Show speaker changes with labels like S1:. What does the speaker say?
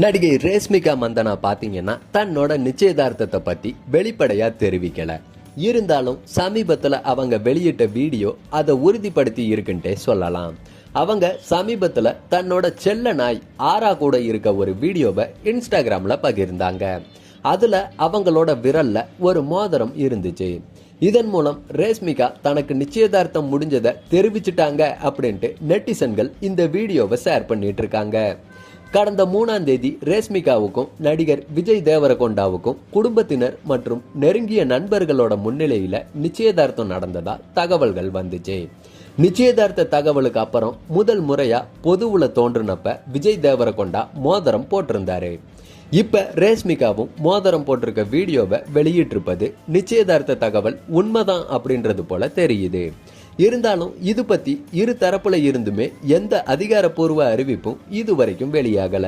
S1: நடிகை ரேஷ்மிகா மந்தனா பாத்தீங்கன்னா தன்னோட நிச்சயதார்த்தத்தை பத்தி வெளிப்படையா தெரிவிக்கல. இருந்தாலும் சமீபத்துல அவங்க வெளியிட்ட வீடியோ அதை உறுதிப்படுத்தி இருக்குன்ட்டே சொல்லலாம். அவங்க சமீபத்துல தன்னோட செல்ல நாய் ஆரா கூட இருக்க ஒரு வீடியோவை இன்ஸ்டாகிராம்ல பகிர்ந்தாங்க. அதுல அவங்களோட விரல்ல ஒரு மோதிரம் இருந்துச்சு. இதன் மூலம் ரேஷ்மிகா தனக்கு நிச்சயதார்த்தம் முடிஞ்சதை தெரிவிச்சிட்டாங்க அப்படின்ட்டு நெட்டிசன்கள் இந்த வீடியோவை ஷேர் பண்ணிட்டு இருக்காங்க. கடந்த 3ஆம் தேதி ரேஷ்மிகாவுக்கும் நடிகர் விஜய் தேவரகொண்டாவுக்கும் குடும்பத்தினர் மற்றும் நெருங்கிய நண்பர்களோட முன்னிலையில நிச்சயதார்த்தம் நடந்ததா தகவல்கள் வந்துச்சு. நிச்சயதார்த்த தகவலுக்கு அப்புறம் முதல் முறையா பொதுவுல தோன்றினப்ப விஜய் தேவரகொண்டா மோதிரம் போட்டிருந்தாரு. இப்ப ரேஷ்மிகாவும் மோதிரம் போட்டிருக்க வீடியோவை வெளியிட்டிருப்பது நிச்சயதார்த்த தகவல் உண்மைதான் அப்படின்றது போல தெரியுது. இருந்தாலும் இது பத்தி இரு தரப்புல இருந்துமே எந்த அதிகாரப்பூர்வ அறிவிப்பும் இதுவரைக்கும் வெளியாகல.